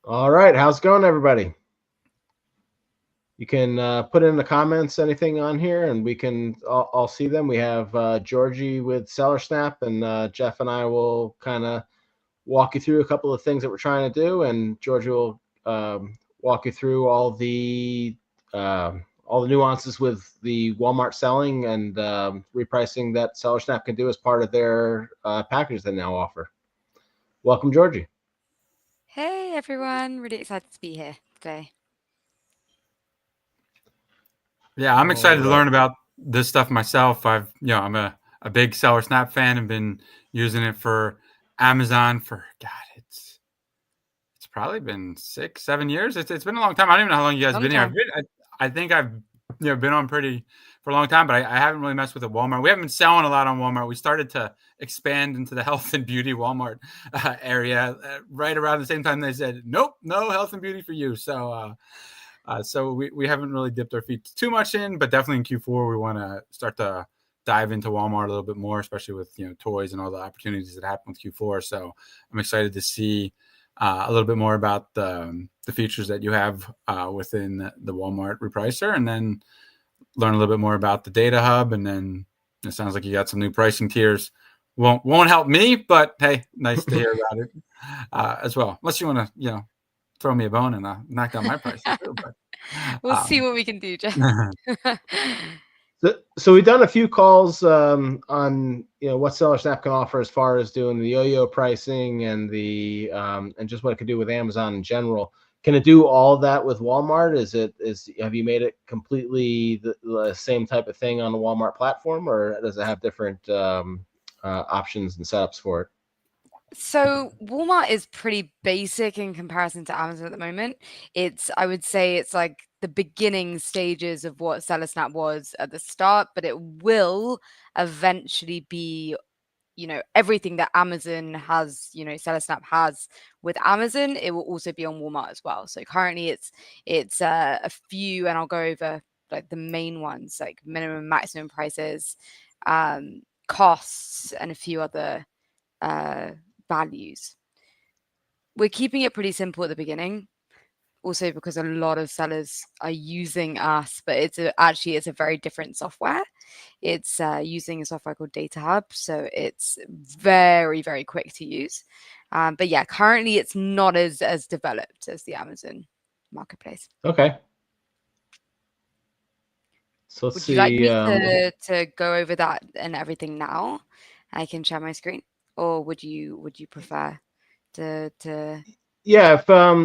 All right, how's it going, everybody? You can put in the comments anything on here, and we can all see them. We have Georgie with Seller Snap, and Jeff and I will kind of walk you through a couple of things that we're trying to do, and Georgie will walk you through all the nuances with the Walmart selling and repricing that Seller Snap can do as part of their package they now offer. Welcome, Georgie. Hey everyone, really excited to be here today. Yeah, I'm All excited to right. learn about this stuff myself. I'm a big Seller Snap fan and been using it for Amazon for it's probably been 6, 7 years. It's been a long time. I don't even know how long you guys have Long been here. time. I think I've been on pretty for a long time, but I haven't really messed with it. Walmart. We haven't been selling a lot on Walmart. We started to expand into the health and beauty Walmart area right around the same time they said, nope, no health and beauty for you. So we haven't really dipped our feet too much in, but definitely in Q4 we want to start to dive into Walmart a little bit more, especially with toys and all the opportunities that happen with Q4. So I'm excited to see a little bit more about the features that you have within the Walmart Repricer, and then learn a little bit more about the DataHub. And then it sounds like you got some new pricing tiers. Won't help me, but hey, nice to hear about it as well. Unless you want to throw me a bone and knock down my prices too. But We'll see what we can do, Jeff. So we've done a few calls on what Seller Snap can offer as far as doing the yo-yo pricing and the and just what it can do with Amazon in general. Can it do all that with Walmart? Have you made it completely the same type of thing on the Walmart platform, or does it have different options and setups for it? So Walmart is pretty basic in comparison to Amazon at the moment. I would say it's like the beginning stages of what Seller Snap was at the start, but it will eventually be everything that Amazon has, Seller Snap has with Amazon, it will also be on Walmart as well. So currently it's a few, and I'll go over like the main ones, like minimum, maximum prices, costs, and a few other values. We're keeping it pretty simple at the beginning, also because a lot of sellers are using us, but it's a very different software. It's using a software called DataHub, so it's very, very quick to use. But yeah, currently it's not as developed as the Amazon marketplace. Okay. So let's Would you like see. me to go over that and everything now? I can share my screen, or would you prefer to? Yeah,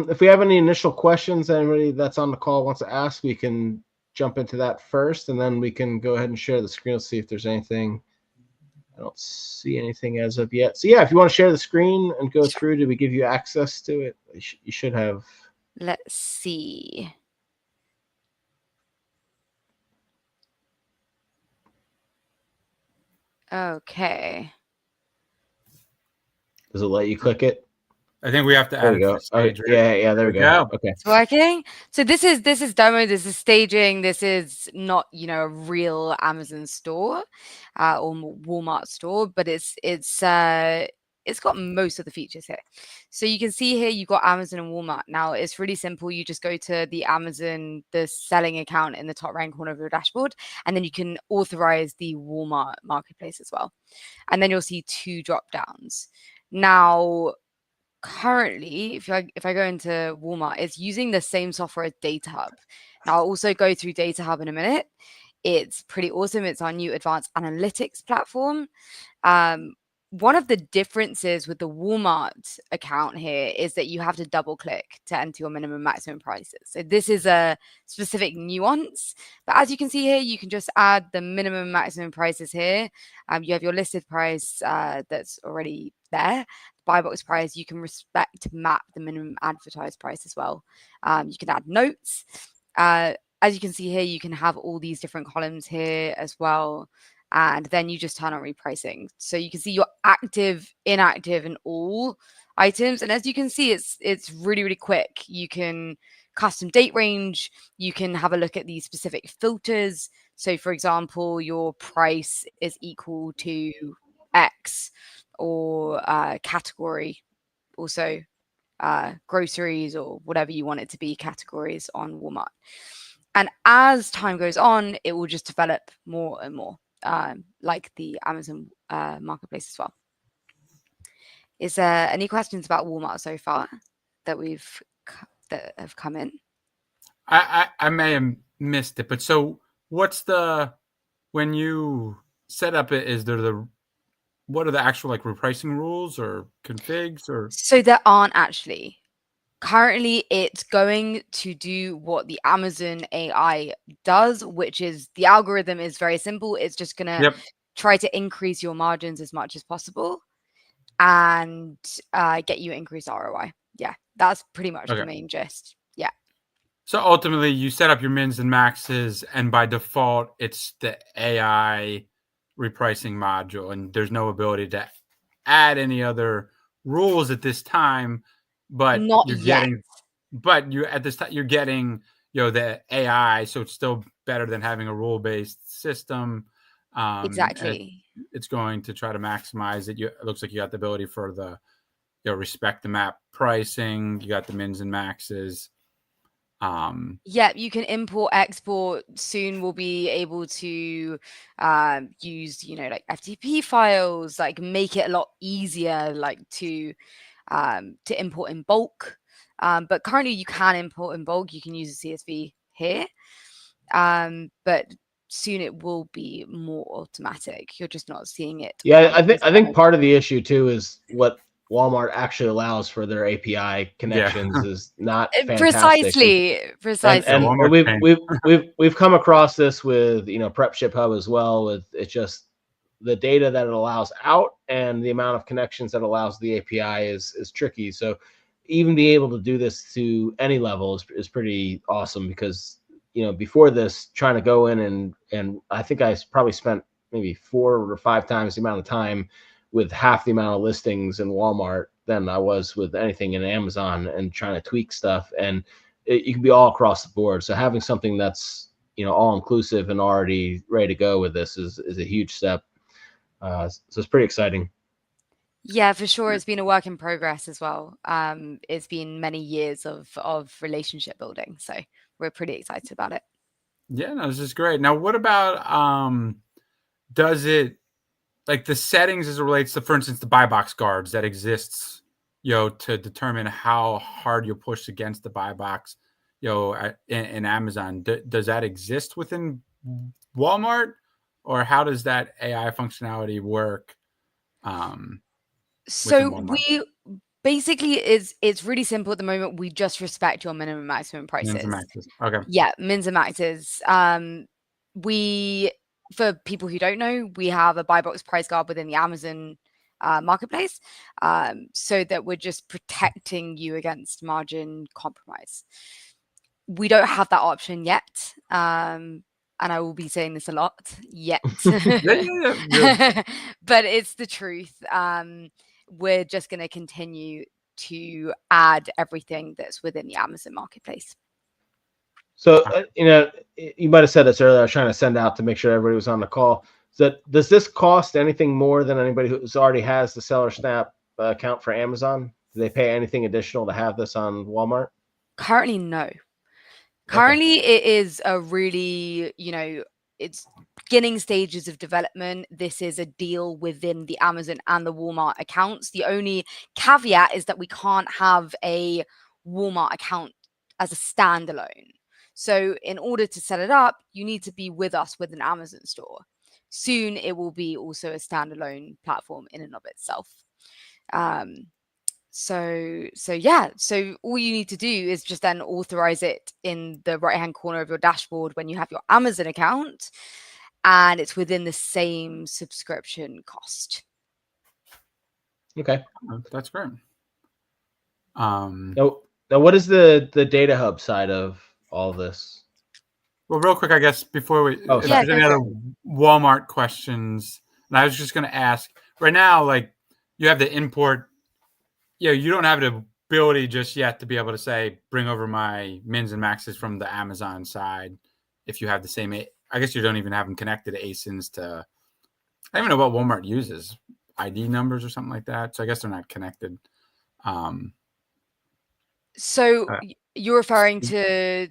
if we have any initial questions, anybody that's on the call wants to ask, we can jump into that first, and then we can go ahead and share the screen. Let's see if there's anything. I don't see anything as of yet. So yeah, if you want to share the screen and go through, did we give you access to it? You should have. Let's see. Okay. Does it let you click it? I think we have to There add we it to go. the stage. Right? Yeah, there we go. Okay. It's working. So this is demo. This is staging. This is not a real Amazon store or Walmart store, but it's got most of the features here. So you can see here you've got Amazon and Walmart. Now it's really simple. You just go to the selling account in the top right corner of your dashboard, and then you can authorize the Walmart marketplace as well. And then you'll see two drop downs. Now currently, if I go into Walmart, it's using the same software as DataHub. Now I'll also go through DataHub in a minute. It's pretty awesome. It's our new advanced analytics platform. One of the differences with the Walmart account here is that you have to double click to enter your minimum maximum prices. So this is a specific nuance. But as you can see here, you can just add the minimum maximum prices here. You have your listed price that's already there. Buy box price, you can map the minimum advertised price as well. You can add notes. As you can see here, you can have all these different columns here as well. And then you just turn on repricing. So you can see your active, inactive, and all items. And as you can see, it's really, really quick. You can custom date range. You can have a look at these specific filters. So for example, your price is equal to X, or category also groceries or whatever you want it to be categories on Walmart. And as time goes on, it will just develop more and more, like the Amazon marketplace as well. Is there any questions about Walmart so far that that have come in? I may have missed it, but so what's when you set up it, is there what are the actual like repricing rules or configs or? So there aren't actually. Currently, it's going to do what the Amazon AI does, which is the algorithm is very simple. It's just going to try to increase your margins as much as possible and get you increased ROI. Yeah, that's pretty much the main gist. Yeah. So ultimately, you set up your mins and maxes, and by default, it's the AI repricing module, and there's no ability to add any other rules at this time. But not you're yet. You're getting the AI, so it's still better than having a rule-based system. Exactly. It's going to try to maximize it. It looks like you got the ability for the respect the map pricing. You got the mins and maxes. Yeah, you can import, export. Soon we'll be able to use like FTP files, like make it a lot easier, like to import in bulk. But currently you can import in bulk. You can use a CSV here, but soon it will be more automatic. You're just not seeing it. Yeah, I think part of the issue too is what Walmart actually allows for their API connections is not fantastic. Precisely. And we've come across this with Prep Ship Hub as well. With it's just the data that it allows out and the amount of connections that allows the API is tricky. So even being able to do this to any level is pretty awesome, because before this, trying to go in and I think I probably spent maybe 4 or 5 times the amount of time with half the amount of listings in Walmart than I was with anything in Amazon, and trying to tweak stuff. And you can be all across the board. So having something that's all inclusive and already ready to go with this is a huge step. So it's pretty exciting. Yeah, for sure. It's been a work in progress as well. It's been many years of relationship building. So we're pretty excited about it. Yeah, no, this is great. Now, what about does it, like the settings as it relates to, for instance, the buy box guards that exists, to determine how hard you push against the buy box, in Amazon? Does that exist within Walmart, or how does that AI functionality work? So we basically it's really simple at the moment. We just respect your minimum maximum prices. Mins and maxes. Okay. Yeah, mins and maxes. We, for people who don't know, we have a buy box price guard within the Amazon marketplace, so that we're just protecting you against margin compromise. We don't have that option yet. And I will be saying this a lot, yet. But it's the truth. We're just going to continue to add everything that's within the Amazon marketplace. So, you might have said this earlier. I was trying to send out to make sure everybody was on the call. So does this cost anything more than anybody who already has the Seller Snap account for Amazon? Do they pay anything additional to have this on Walmart? Currently, no. Currently, it is a really, it's beginning stages of development. This is a deal within the Amazon and the Walmart accounts. The only caveat is that we can't have a Walmart account as a standalone. So in order to set it up, you need to be with us with an Amazon store. Soon, it will be also a standalone platform in and of itself. So yeah, so all you need to do is just then authorize it in the right hand corner of your dashboard when you have your Amazon account, and it's within the same subscription cost. Okay, that's great. Now what is the DataHub side of all this? Well, real quick, I guess before we, if there's any other Walmart questions, and I was just going to ask right now, like you have the import. You don't have the ability just yet to be able to say, bring over my mins and maxes from the Amazon side. If you have the same, I guess you don't even have them connected to ASINs to, I don't even know what Walmart uses, ID numbers or something like that. So I guess they're not connected. So you're referring to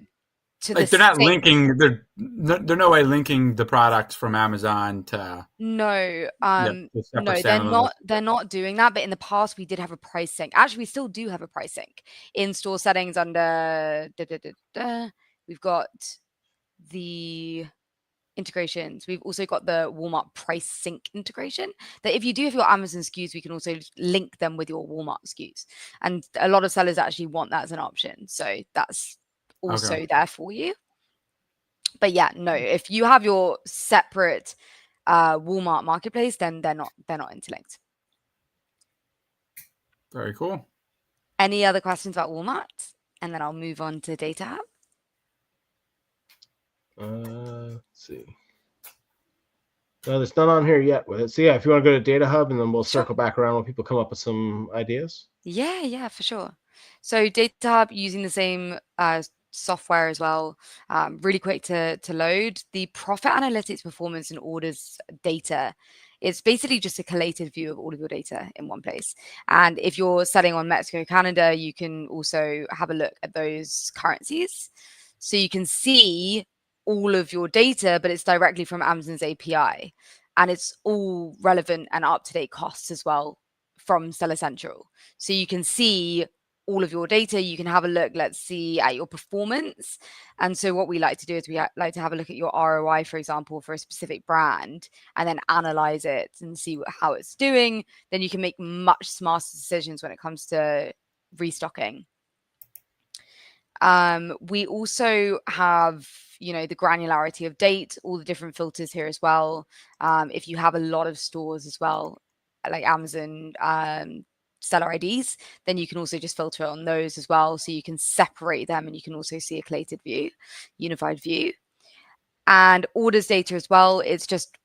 like the they're not same. linking. They're no way linking the products from Amazon to. No, The separate no, standalone list. they're not doing that. But in the past, we did have a price sync. Actually, we still do have a price sync in store settings under. We've got the integrations. We've also got the Walmart price sync integration. That if you do have your Amazon SKUs, we can also link them with your Walmart SKUs. And a lot of sellers actually want that as an option. So that's also there for you. But yeah, no, if you have your separate Walmart marketplace, then they're not interlinked. Very cool. Any other questions about Walmart? And then I'll move on to DataHub. Let's see. No, there's none on here yet with it. So yeah, if you want to go to DataHub, and then we'll circle back around when people come up with some ideas. Yeah, for sure. So DataHub using the same software as well, really quick to load. The profit analytics performance and orders data, it's basically just a collated view of all of your data in one place. And if you're selling on Mexico, Canada, you can also have a look at those currencies. So you can see all of your data, but it's directly from Amazon's API. And it's all relevant and up-to-date costs as well from Seller Central. So you can see all of your data. You can have a look, let's see, at your performance. And so what we like to do is we like to have a look at your ROI, for example, for a specific brand, and then analyze it and see how it's doing. Then you can make much smarter decisions when it comes to restocking. We also have, the granularity of date, all the different filters here as well. If you have a lot of stores as well, like Amazon seller IDs, then you can also just filter on those as well. So you can separate them, and you can also see a collated view, unified view. And orders data as well. It's just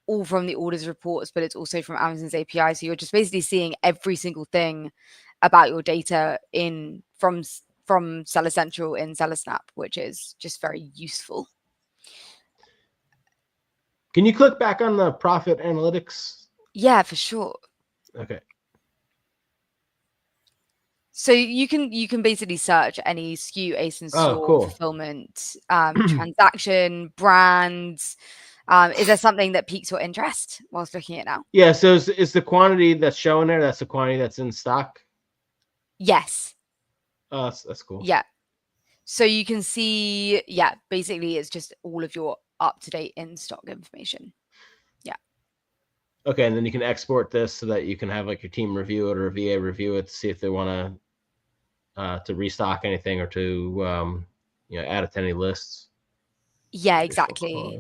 all from the orders reports, but it's also from Amazon's API. So you're just basically seeing every single thing about your data from Seller Central in Seller Snap, which is just very useful. Can you click back on the profit analytics? Yeah, for sure. Okay. So you can basically search any SKU, ASIN store, cool. fulfillment, transaction, brands. Is there something that piques your interest whilst looking at it now? Yeah. So is the quantity that's showing there? That's the quantity that's in stock. Yes. Oh, that's cool. Yeah. So you can see, basically it's just all of your up-to-date in-stock information. Yeah. Okay, and then you can export this so that you can have like your team review it or a VA review it to see if they want to restock anything or to add it to any lists. Yeah, exactly.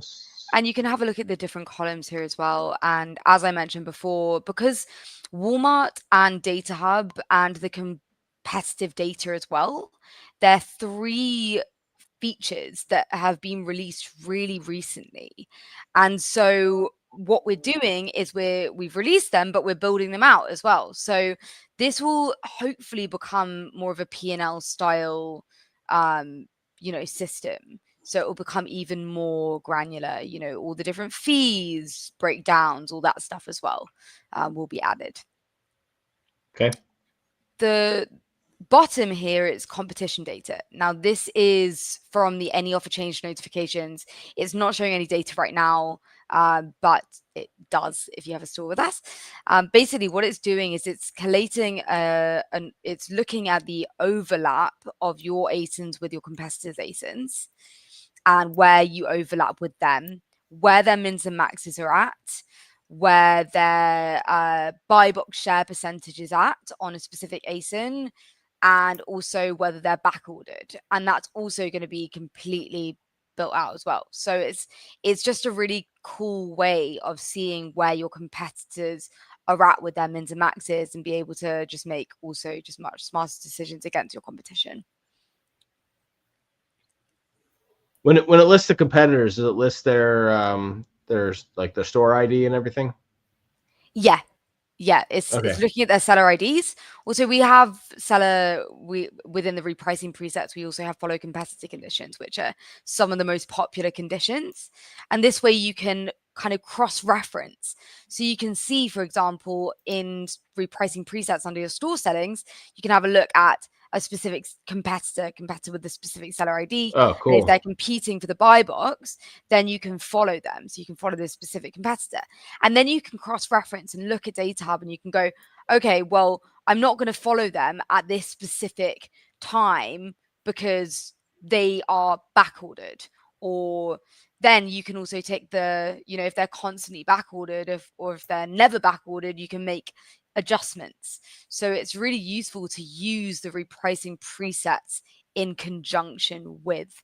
And you can have a look at the different columns here as well. And as I mentioned before, because Walmart and DataHub and the competitive data as well, they're 3 features that have been released really recently. And so what we're doing is we've released them, but we're building them out as well. So this will hopefully become more of a P&L style system. So it will become even more granular, all the different fees, breakdowns, all that stuff as well will be added. Okay. The bottom here is competition data. Now, this is from the any offer change notifications. It's not showing any data right now, but it does if you have a store with us. Basically, what it's doing is it's collating, it's looking at the overlap of your ASINs with your competitors' ASINs and where you overlap with them, where their mins and maxes are at, where their buy box share percentage is at on a specific ASIN, and also whether they're back ordered. And that's also going to be completely built out as well. So it's just a really cool way of seeing where your competitors are at with their mins and maxes and be able to just make also just much smarter decisions against your competition. When it lists the competitors, does it list their like their store ID and everything? Yeah. It's looking at their seller IDs. Also, we have within the repricing presets, we also have follow competitor conditions, which are some of the most popular conditions. And this way you can kind of cross-reference. So you can see, for example, in repricing presets under your store settings, you can have a look at, a specific competitor with a specific seller ID. Oh, And if cool. they're competing for the buy box, then you can follow them. So you can follow this specific competitor. And then you can cross-reference and look at DataHub, and you can go, okay, well, I'm not going to follow them at this specific time because they are back ordered. Or then you can also take the, if they're constantly back ordered, or if they're never back ordered, you can make adjustments. So it's really useful to use the repricing presets in conjunction with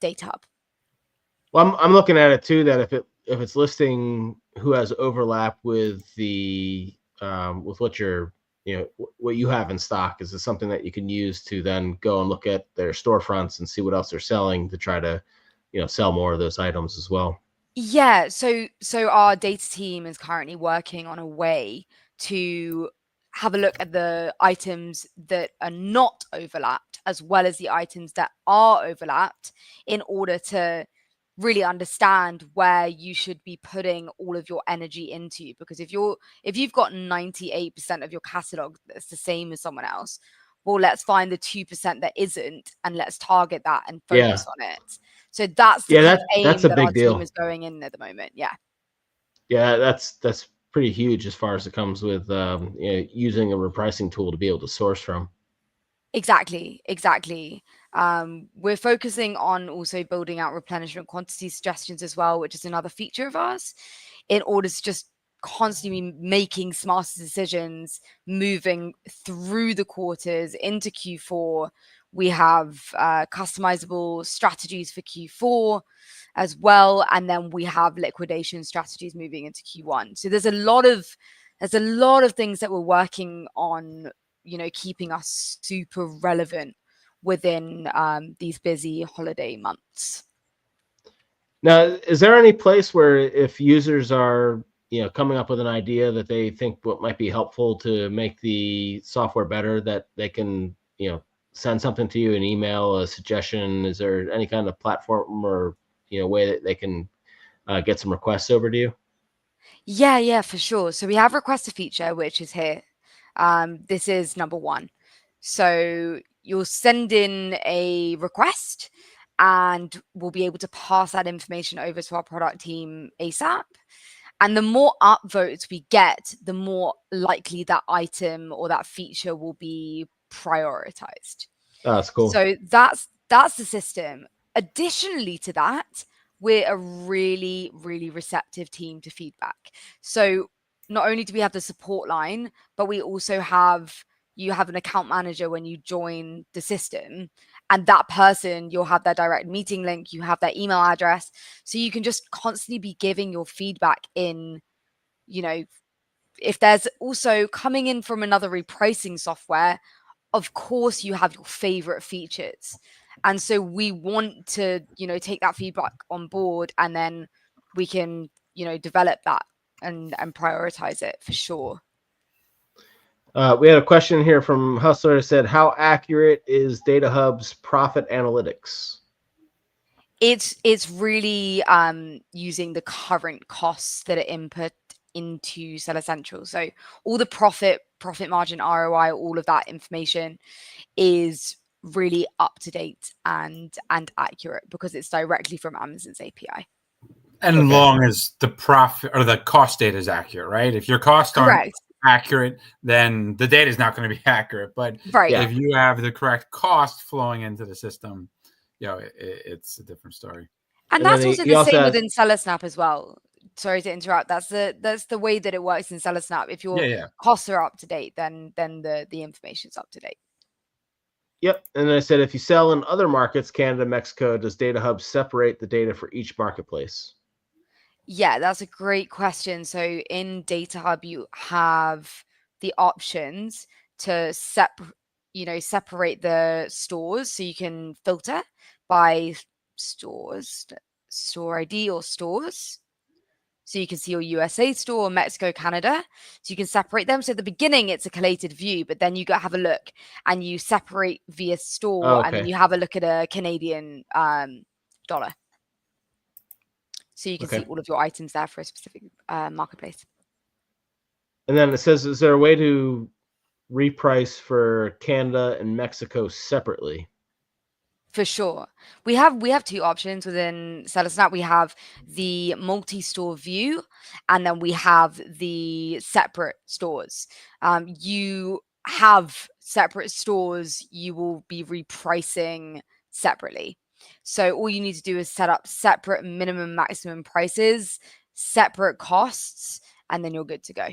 DataHub. Well, I'm looking at it too, that if it's listing who has overlap with the with what you're what you have in stock, is it something that you can use to then go and look at their storefronts and see what else they're selling to try to sell more of those items as well? Yeah, so our data team is currently working on a way to have a look at the items that are not overlapped as well as the items that are overlapped, in order to really understand where you should be putting all of your energy into. Because if you've got 98% of your catalog that's the same as someone else, well, let's find the 2% that isn't, and let's target that and focus on it. So that's the that's a that big our deal. team is going in at the moment. Yeah, that's pretty huge as far as it comes with using a repricing tool to be able to source from. Exactly. We're focusing on also building out replenishment quantity suggestions as well, which is another feature of ours, in order to just constantly making smarter decisions moving through the quarters into Q4. We have customizable strategies for Q4 as well, and then we have liquidation strategies moving into Q1. So there's a lot of things that we're working on, keeping us super relevant within these busy holiday months. Now, is there any place where, if users are coming up with an idea that they think what might be helpful to make the software better, that they can send something to you, an email, a suggestion? Is there any kind of platform or way that they can get some requests over to you? Yeah, for sure. So we have request a feature, which is here. This is number 1. So you'll send in a request, and we'll be able to pass that information over to our product team ASAP. And the more upvotes we get, the more likely that item or that feature will be prioritized. Oh, that's cool. So that's the system. Additionally to that, we're a really, really receptive team to feedback. So not only do we have the support line, but we also have an account manager when you join the system, and that person, you'll have their direct meeting link, you have their email address, so you can just constantly be giving your feedback in. If there's also coming in from another repricing software, of course you have your favorite features, and so we want to take that feedback on board, and then we can develop that and prioritize it for sure. We had a question here from Hustler that said, how accurate is DataHub's profit analytics? It's really using the current costs that are input into Seller Central. So all the profit margin, ROI, all of that information is really up to date and accurate, because it's directly from Amazon's API. And long as the profit or the cost data is accurate, right? If your costs aren't accurate, then the data is not going to be accurate. But if you have the correct cost flowing into the system, it's a different story. And that's also the same within SellerSnap as well. Sorry to interrupt. That's the way that it works in SellerSnap. If your costs are up to date, then the information's up to date. Yep. And I said, if you sell in other markets, Canada, Mexico, does DataHub separate the data for each marketplace? Yeah, that's a great question. So in DataHub, you have the options to separate the stores, so you can filter by stores, store ID or stores. So you can see your USA store, Mexico, Canada. So you can separate them. So at the beginning, it's a collated view, but then you go have a look and you separate via store, and then you have a look at a Canadian dollar. So you can see all of your items there for a specific marketplace. And then it says, is there a way to reprice for Canada and Mexico separately? For sure. We have two options within SellerSnap. We have the multi-store view, and then we have the separate stores. You have separate stores, you will be repricing separately. So all you need to do is set up separate minimum maximum prices, separate costs, and then you're good to go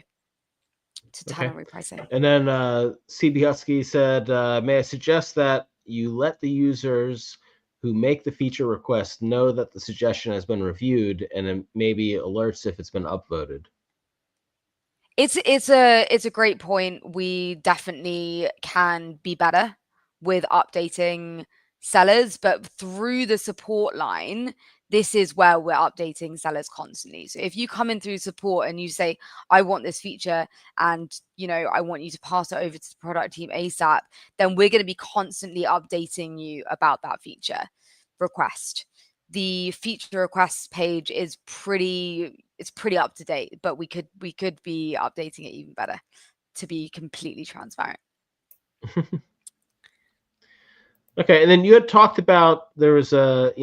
to turn on repricing. And then CB Husky said, may I suggest that you let the users who make the feature request know that the suggestion has been reviewed, and then maybe alerts if it's been upvoted? It's a great point. We definitely can be better with updating sellers, but through the support line, this is where we're updating sellers constantly. So if you come in through support and you say, I want this feature and, you know, I want you to pass it over to the product team ASAP, then we're going to be constantly updating you about that feature request. The feature requests page is pretty up to date, but we could be updating it even better, to be completely transparent. Okay, and then you had talked about there was a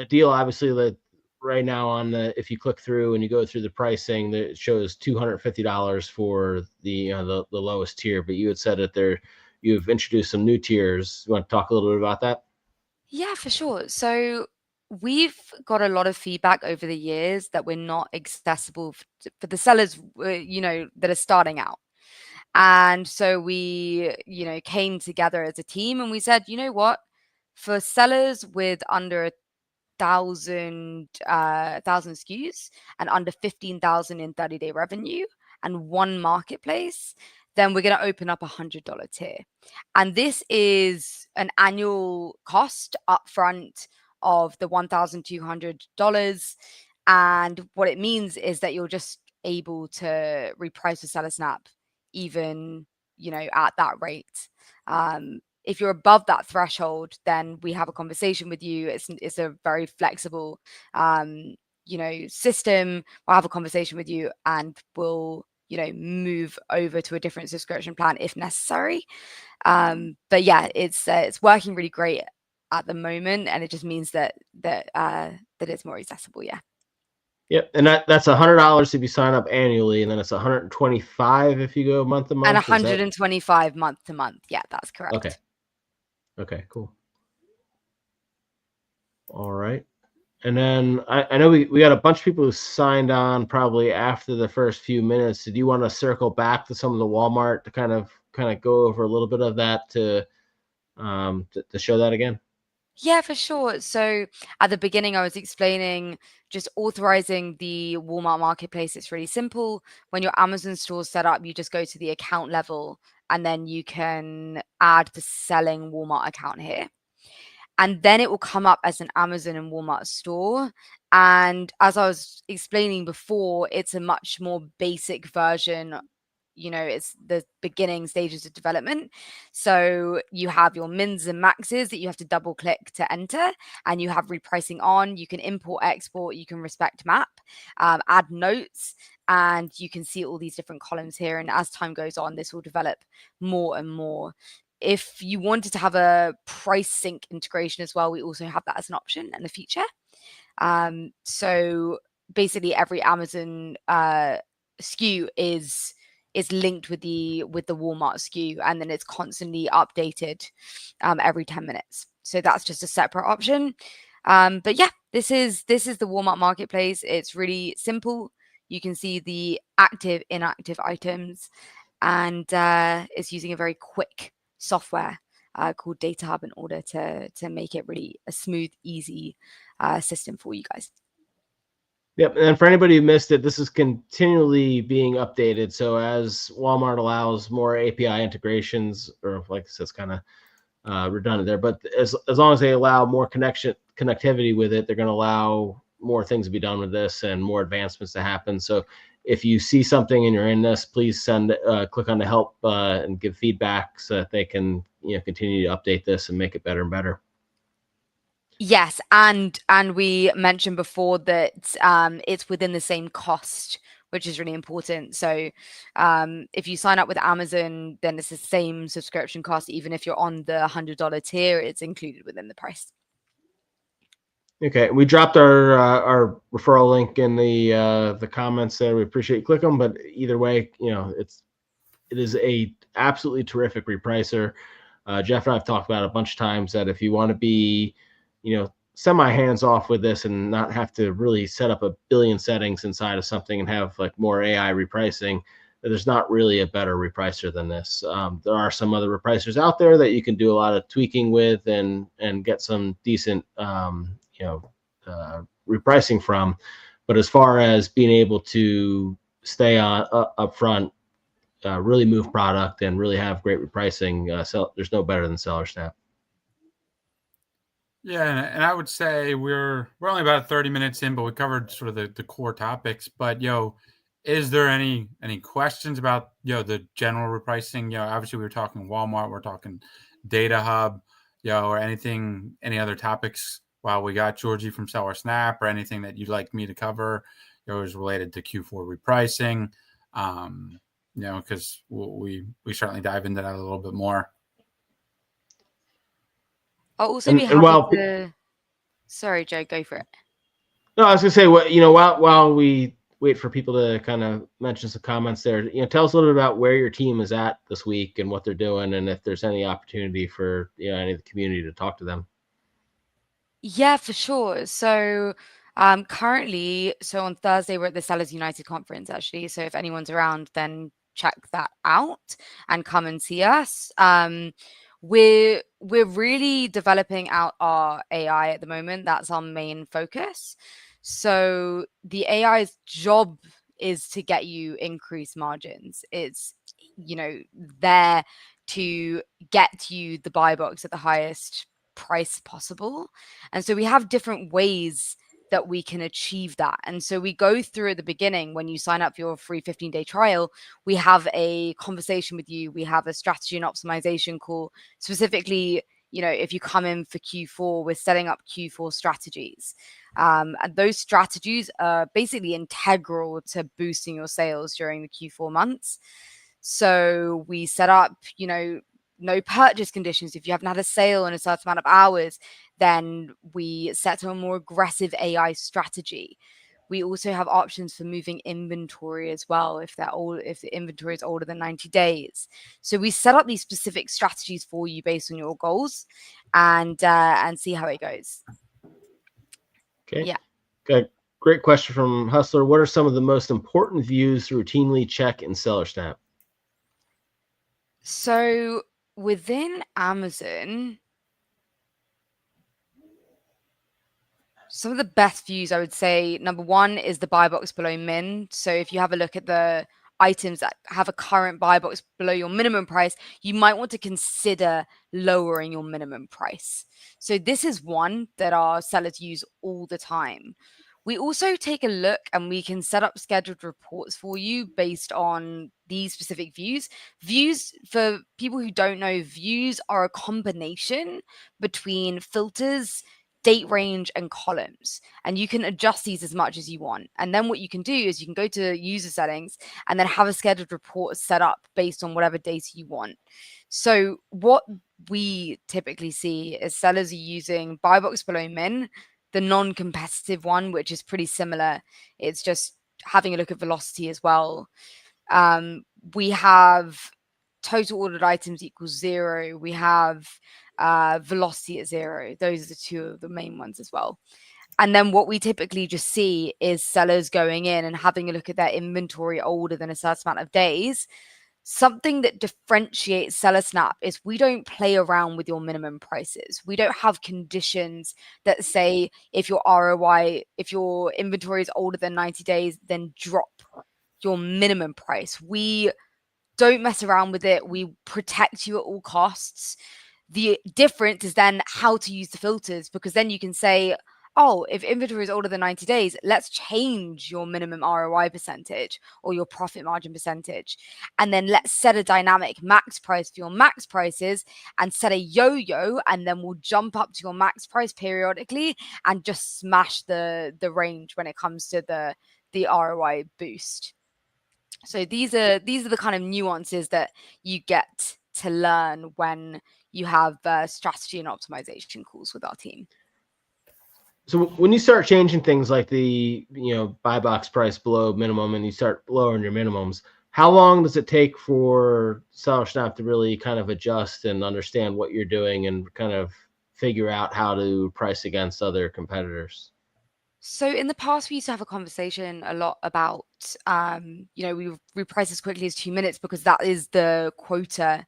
deal obviously that right now on the, if you click through and you go through the pricing, that it shows $250 for the the lowest tier, but you had said that you've introduced some new tiers. You want to talk a little bit about that? Yeah, for sure. So we've got a lot of feedback over the years that we're not accessible for the sellers, that are starting out. And so we, came together as a team and we said, you know what, for sellers with under 1,000 SKUs and under 15,000 in 30-day revenue and one marketplace, then we're going to open up $100 tier. And this is an annual cost upfront of the $1,200. And what it means is that you're just able to reprice with SellerSnap even, at that rate. If you're above that threshold, then we have a conversation with you. It's a very flexible, system. We'll have a conversation with you and we'll, move over to a different subscription plan if necessary. But yeah, it's working really great at the moment, and it just means that it's more accessible. Yeah. Yep, and that's $100 if you sign up annually, and then it's $125 if you go month to month. And $125 month to month. Yeah, that's correct. Okay, cool. All right. And then I know we got a bunch of people who signed on probably after the first few minutes. Did you want to circle back to some of the Walmart to kind of go over a little bit of that to show that again? Yeah, for sure. So at the beginning, I was explaining just authorizing the Walmart marketplace. It's really simple. When your Amazon store is set up, you just go to the account level and then you can add the selling Walmart account here. And then it will come up as an Amazon and Walmart store. And as I was explaining before, it's a much more basic version. It's the beginning stages of development. So you have your mins and maxes that you have to double click to enter, and you have repricing on. You can import, export, you can respect map, add notes, and you can see all these different columns here. And as time goes on, this will develop more and more. If you wanted to have a price sync integration as well, we also have that as an option and a feature. So basically every Amazon SKU is linked with the Walmart SKU, and then it's constantly updated every 10 minutes. So that's just a separate option. But yeah, this is the Walmart marketplace. It's really simple. You can see the active, inactive items, and it's using a very quick software called DataHub in order to make it really a smooth, easy system for you guys. Yep, and for anybody who missed it, this is continually being updated. So as Walmart allows more API integrations, or like I said, it's kind of redundant there, but as long as they allow more connectivity with it, they're going to allow more things to be done with this and more advancements to happen. So if you see something and you're in this, please click on the help and give feedback so that they can continue to update this and make it better and better. Yes, and we mentioned before that it's within the same cost which is really important. So if you sign up with Amazon, then it's the same subscription cost. Even if you're on the $100 tier, it's included within the price. Okay, we dropped our referral link in the comments there. We appreciate you click them, but either way, it is a absolutely terrific repricer. Jeff and I have talked about it a bunch of times that if you want to be, semi hands off with this and not have to really set up a billion settings inside of something and have like more AI repricing, there's not really a better repricer than this. There are some other repricers out there that you can do a lot of tweaking with and get some decent repricing from, but as far as being able to stay on up front, really move product and really have great repricing, there's no better than SellerSnap. Yeah, and I would say we're only about 30 minutes in, but we covered sort of the core topics. But is there any questions about the general repricing? Obviously we were talking Walmart, we're talking DataHub, or any other topics while we got Georgie from SellerSnap, or anything that you'd like me to cover, is related to Q4 repricing. Because we certainly dive into that a little bit more. I'll also be happy to. Sorry, Joe, go for it. No, I was gonna say, while we wait for people to kind of mention some comments there, tell us a little bit about where your team is at this week and what they're doing, and if there's any opportunity for any of the community to talk to them. Yeah, for sure. So currently, on Thursday we're at the Sellers United conference actually. So if anyone's around, then check that out and come and see us. We're really developing out our AI at the moment. That's our main focus. So the AI's job is to get you increased margins. It's there to get you the buy box at the highest price possible. And so we have different ways that we can achieve that. And so we go through at the beginning, when you sign up for your free 15-day trial, we have a conversation with you. We have a strategy and optimization call. Specifically, if you come in for Q4, we're setting up Q4 strategies. And those strategies are basically integral to boosting your sales during the Q4 months. So we set up, no purchase conditions. If you haven't had a sale in a certain amount of hours, then we set a more aggressive AI strategy. We also have options for moving inventory as well if the inventory is older than 90 days. So we set up these specific strategies for you based on your goals, and see how it goes. Okay. Yeah. Okay. Great question from Hustler. What are some of the most important views to routinely check in SellerSnap? So within Amazon, some of the best views, I would say, number one is the buy box below min. So if you have a look at the items that have a current buy box below your minimum price, you might want to consider lowering your minimum price. So this is one that our sellers use all the time. We also take a look and we can set up scheduled reports for you based on these specific views. Views, for people who don't know, views are a combination between filters, date range, and columns. And you can adjust these as much as you want. And then what you can do is you can go to user settings and then have a scheduled report set up based on whatever data you want. So what we typically see is sellers are using buy box below min, the non-competitive one, which is pretty similar. It's just having a look at velocity as well. We have total ordered items equals 0. We have velocity at 0. Those are the two of the main ones as well. And then what we typically just see is sellers going in and having a look at their inventory older than a certain amount of days. Something that differentiates SellerSnap is we don't play around with your minimum prices. We don't have conditions that say if your ROI, if your inventory is older than 90 days, then drop your minimum price. We don't mess around with it. We protect you at all costs. The difference is then how to use the filters, because then you can say, oh, if inventory is older than 90 days, let's change your minimum ROI percentage or your profit margin percentage. And then let's set a dynamic max price for your max prices and set a yo-yo, and then we'll jump up to your max price periodically and just smash the range when it comes to the ROI boost. So these are the kind of nuances that you get to learn when you have strategy and optimization calls with our team. So when you start changing things like the buy box price below minimum and you start lowering your minimums, how long does it take for SellerSnap to really kind of adjust and understand what you're doing and kind of figure out how to price against other competitors? So in the past, we used to have a conversation a lot about, we reprice as quickly as 2 minutes because that is the quota.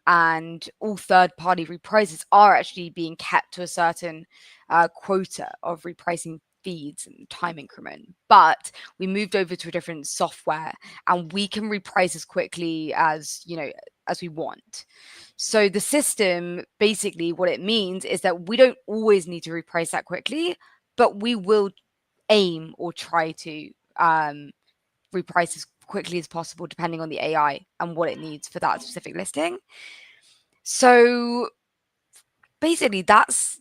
And all third-party reprices are actually being kept to a certain quota of repricing feeds and time increment. But we moved over to a different software, and we can reprice as quickly as we want. So the system, basically, what it means is that we don't always need to reprice that quickly, but we will aim or try to reprice as quickly as possible, depending on the AI and what it needs for that specific listing. So basically, that's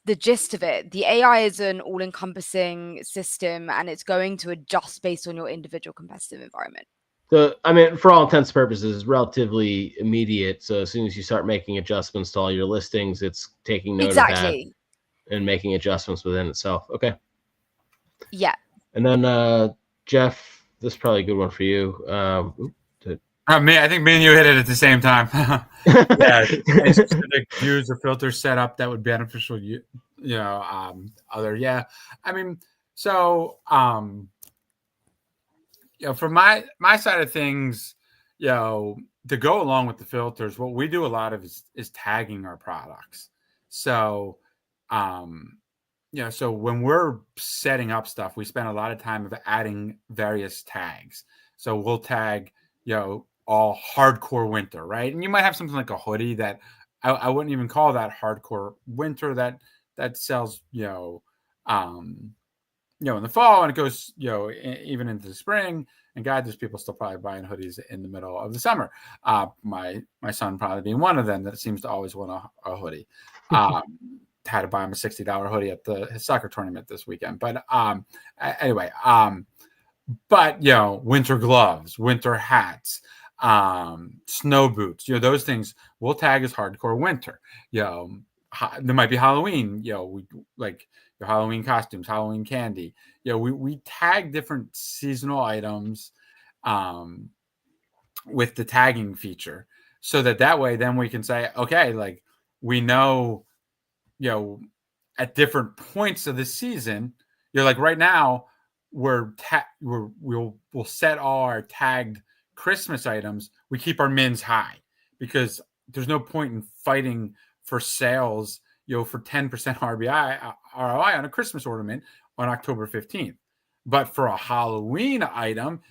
the gist of it. The AI is an all-encompassing system, and it's going to adjust based on your individual competitive environment. So, I mean, for all intents and purposes, it's relatively immediate. So as soon as you start making adjustments to all your listings, it's taking note of that and making adjustments within itself. Okay. Yeah. And then Jeff, this is probably a good one for you. I think me and you hit it at the same time. Yeah, any specific views or filters set up that would be beneficial. Yeah. I mean, so from my side of things, to go along with the filters, what we do a lot of is tagging our products. So, so when we're setting up stuff, we spend a lot of time of adding various tags. So we'll tag, all hardcore winter, right? And you might have something like a hoodie that I wouldn't even call that hardcore winter that sells, in the fall, and it goes, even into the spring. And God, there's people still probably buying hoodies in the middle of the summer. My son probably being one of them that seems to always want a hoodie. Had to buy him a $60 hoodie at his soccer tournament this weekend. But anyway, winter gloves, winter hats, snow boots, those things we'll tag as hardcore winter. There might be Halloween, we like your Halloween costumes, Halloween candy. We tag different seasonal items with the tagging feature so that way then we can say, okay, like we know, at different points of the season, like right now we'll set all our tagged Christmas items. We keep our mins high because there's no point in fighting for sales, for 10% ROI on a Christmas ornament on October 15th. But for a Halloween item,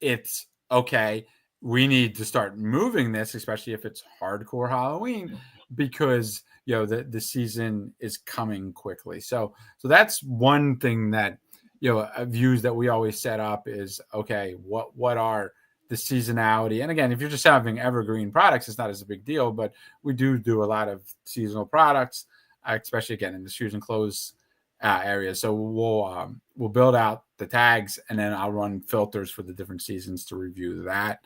it's okay. We need to start moving this, especially if it's hardcore Halloween, because the season is coming quickly. So that's one thing that views that we always set up is, okay, what are the seasonality? And again, if you're just having evergreen products, it's not as a big deal, but we do a lot of seasonal products, especially again in the shoes and clothes area. So we'll build out the tags, and then I'll run filters for the different seasons to review that.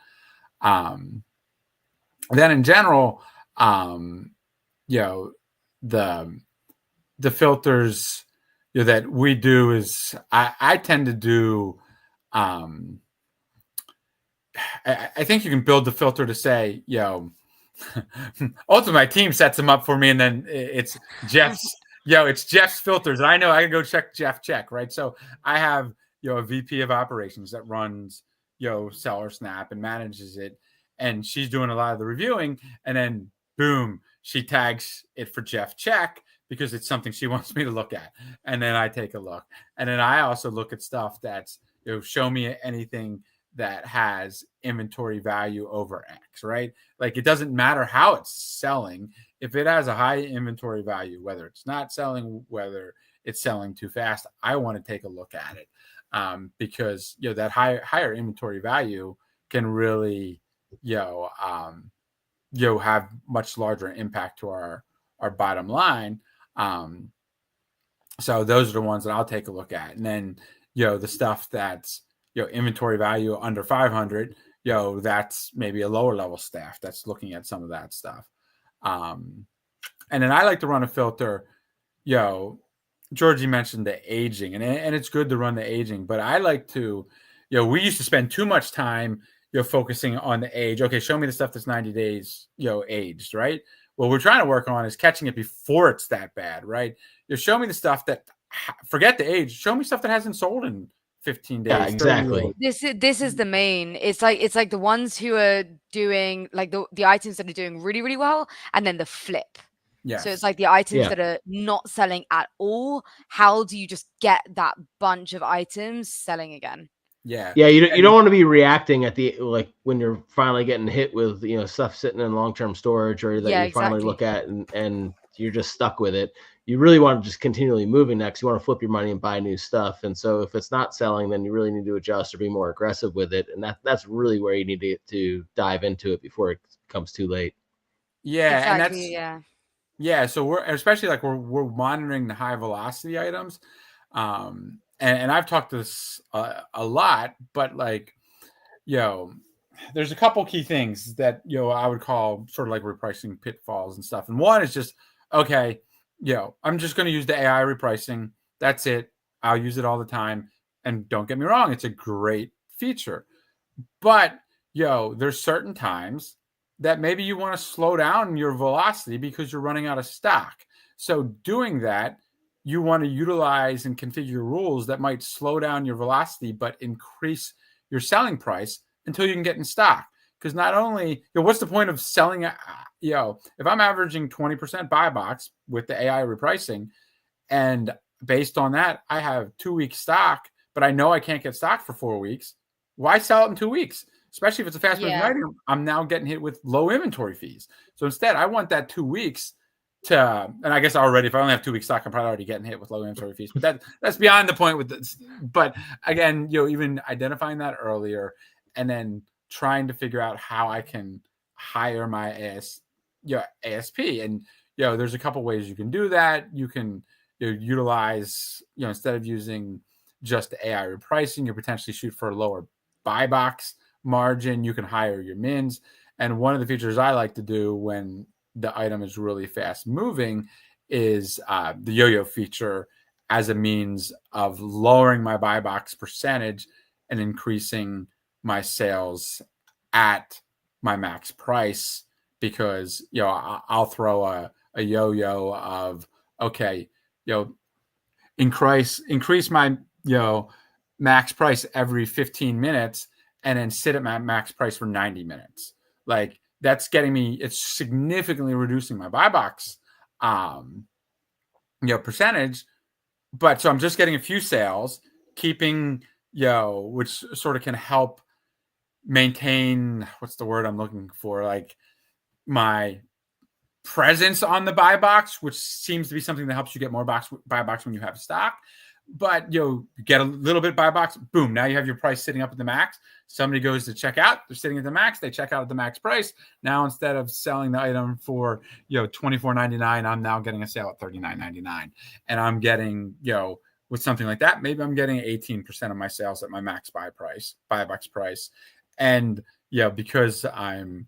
Then in general, the filters that we do is I tend to do. I think you can build the filter to say, ultimately my team sets them up for me, and then it's Jeff's. It's Jeff's filters, and I know I can go check, right? So I have a VP of operations that runs SellerSnap and manages it, and she's doing a lot of the reviewing, and then boom, she tags it for Jeff check because it's something she wants me to look at, and then I take a look, and then I also look at stuff that's show me anything that has inventory value over X, right? Like it doesn't matter how it's selling. If it has a high inventory value, whether it's not selling, whether it's selling too fast, I want to take a look at it because that higher inventory value can really have much larger impact to our bottom line. So those are the ones that I'll take a look at, and then the stuff that's inventory value under 500, that's maybe a lower level staff that's looking at some of that stuff. And then I like to run a filter. Georgie mentioned the aging, and it's good to run the aging, but I like to, we used to spend too much time, focusing on the age. Okay, show me the stuff that's 90 days, aged, right? What we're trying to work on is catching it before it's that bad, right? Show me the stuff that, forget the age, show me stuff that hasn't sold in 15 days. Yeah, exactly. This is the main. It's like the ones who are doing like the items that are doing really, really well, and then the flip. Yes. So it's like the items that are not selling at all. How do you just get that bunch of items selling again? Yeah. You don't want to be reacting at the, like, when you're finally getting hit with, stuff sitting in long-term storage, or that you finally look at and you're just stuck with it. You really want to just continually moving next. You want to flip your money and buy new stuff. And so if it's not selling, then you really need to adjust or be more aggressive with it. And that's really where you need to dive into it before it becomes too late. Yeah. Exactly, and that's, yeah. So we're monitoring the high velocity items. And I've talked to this a lot, but there's a couple key things that, I would call sort of like repricing pitfalls and stuff. And one is just, okay, I'm just going to use the AI repricing. That's it. I'll use it all the time. And don't get me wrong, it's a great feature. But, there's certain times that maybe you want to slow down your velocity because you're running out of stock. So doing that, you want to utilize and configure rules that might slow down your velocity, but increase your selling price until you can get in stock. Because not only, what's the point of selling, if I'm averaging 20% buy box with the AI repricing, and based on that, I have 2 weeks stock, but I know I can't get stock for 4 weeks. Why sell it in 2 weeks? Especially if it's a fast moving item, I'm now getting hit with low inventory fees. So instead, I want that 2 weeks to, and I guess already, if I only have 2 weeks stock, I'm probably already getting hit with low inventory fees. But that's beyond the point with this. But again, even identifying that earlier, and then trying to figure out how I can higher my ASP. And there's a couple ways you can do that. You can utilize, instead of using just AI repricing, you potentially shoot for a lower buy box margin. You can higher your mins. And one of the features I like to do when the item is really fast moving is the yo-yo feature, as a means of lowering my buy box percentage and increasing my sales at my max price. Because I'll throw a yo-yo of, okay, increase my max price every 15 minutes, and then sit at my max price for 90 minutes. Like, that's it's significantly reducing my buy box, percentage. But so I'm just getting a few sales, keeping, which sort of can help maintain, what's the word I'm looking for? Like, my presence on the buy box, which seems to be something that helps you get more buy box when you have stock. But you get a little bit buy box, boom, now you have your price sitting up at the max. Somebody goes to check out, they're sitting at the max, they check out at the max price. Now, instead of selling the item for $24.99, I'm now getting a sale at $39.99. And I'm getting, with something like that, maybe I'm getting 18% of my sales at my max buy box price. And because I'm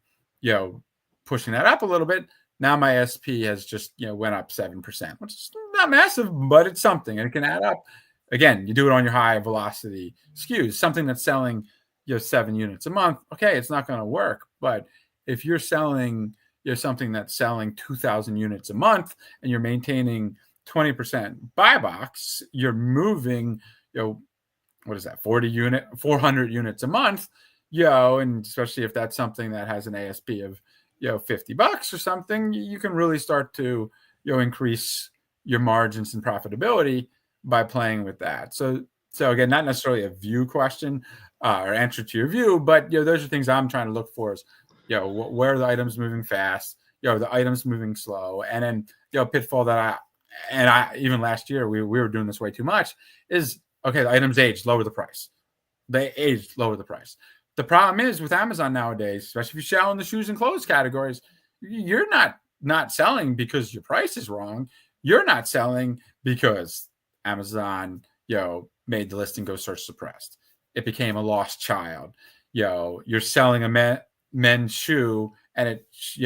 pushing that up a little bit, now my SP has just went up 7%, which is not massive, but it's something, and it can add up. Again, you do it on your high velocity SKUs, something that's selling 7 units a month. Okay, it's not going to work. But if you're selling something that's selling 2,000 units a month, and you're maintaining 20% buy box, you're moving what is that, 400 units a month, and especially if that's something that has an ASP of $50 or something, you can really start to increase your margins and profitability by playing with that. So again, not necessarily a view question or answer to your view, but those are things I'm trying to look for. Is where are the items moving fast? The items moving slow? And then pitfall that I even last year we were doing this way too much is, okay, the items aged, lower the price. They aged, lower the price. The problem is with Amazon nowadays, especially if you sell in the shoes and clothes categories, you're not selling because your price is wrong. You're not selling because Amazon, made the listing go search suppressed. it became a lost child. You're selling a men's shoe, and it's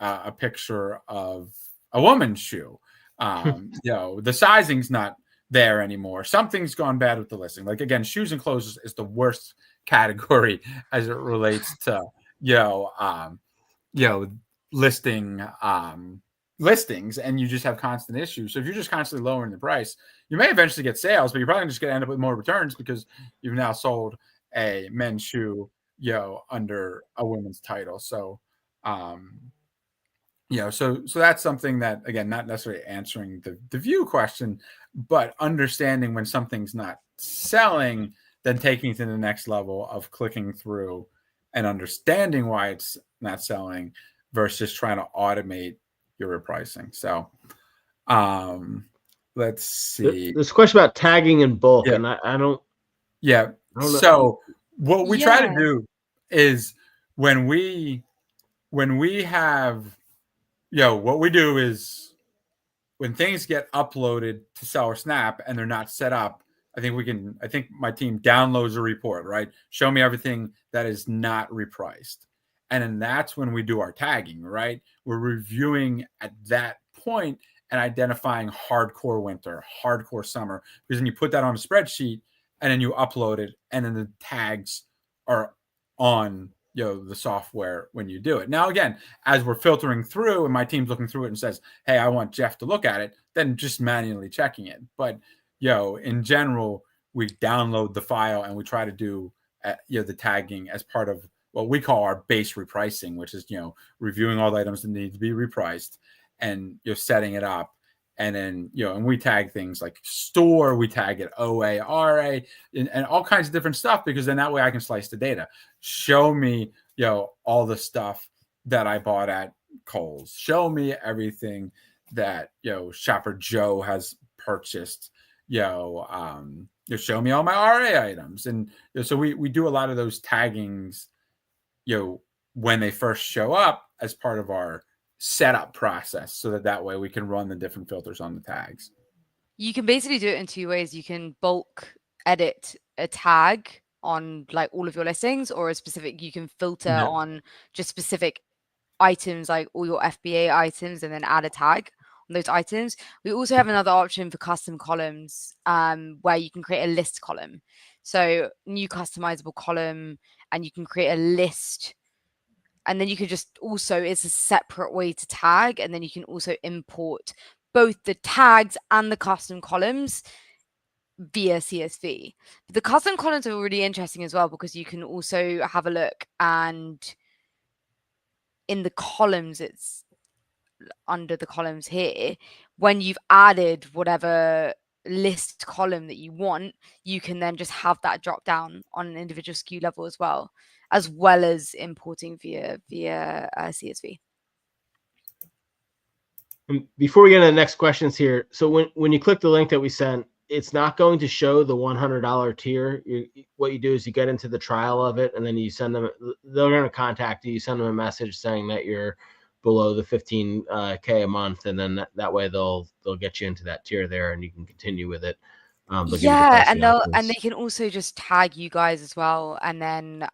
a picture of a woman's shoe. The sizing's not there anymore. Something's gone bad with the listing. Like, again, shoes and clothes is the worst category as it relates to listing listings, and you just have constant issues. So if you're just constantly lowering the price, you may eventually get sales, but you're probably just going to end up with more returns because you've now sold a men's shoe under a women's title. So so that's something that, again, not necessarily answering the view question, but understanding when something's not selling, then taking it to the next level of clicking through and understanding why it's not selling versus trying to automate your repricing. So let's see. There's a question about tagging in bulk, Yeah. and I don't. Yeah. I don't know. So what we try to Yeah. do is when we have, what we do is when things get uploaded to Seller Snap and they're not set up, I think my team downloads a report, right? Show me everything that is not repriced. And then that's when we do our tagging, right? We're reviewing at that point and identifying hardcore winter, hardcore summer, because then you put that on a spreadsheet and then you upload it, and then the tags are on the software when you do it. Now, again, as we're filtering through and my team's looking through it and says, hey, I want Jeff to look at it, then just manually checking it. But in general, we download the file and we try to do the tagging as part of what we call our base repricing, which is reviewing all the items that need to be repriced and setting it up. And then and we tag things like store, we tag it OA, RA, and all kinds of different stuff, because then that way I can slice the data. Show me all the stuff that I bought at Kohl's. Show me everything that Shopper Joe has purchased. Show me all my RA items. And so we do a lot of those taggings when they first show up as part of our setup process, so that way we can run the different filters on the tags. You can basically do it in two ways. You can bulk edit a tag on like all of your listings, or you can filter on just specific items, like all your FBA items, and then add a tag on those items. We also have another option for custom columns, where you can create a list column. So new customizable column, and you can create a list. And then you could just also, it's a separate way to tag. And then you can also import both the tags and the custom columns via CSV. But the custom columns are really interesting as well, because you can also have a look, and in the columns, it's under the columns here, when you've added whatever list column that you want, you can then just have that drop down on an individual SKU level as well as importing via CSV. Before we get into the next questions here, so when you click the link that we sent, it's not going to show the $100 tier. What you do is you get into the trial of it, and then you send them. They're going to contact you. You send them a message saying that you're below the 15K a month, and then that way they'll get you into that tier there, and you can continue with it. Yeah, and they can also just tag you guys as well, and then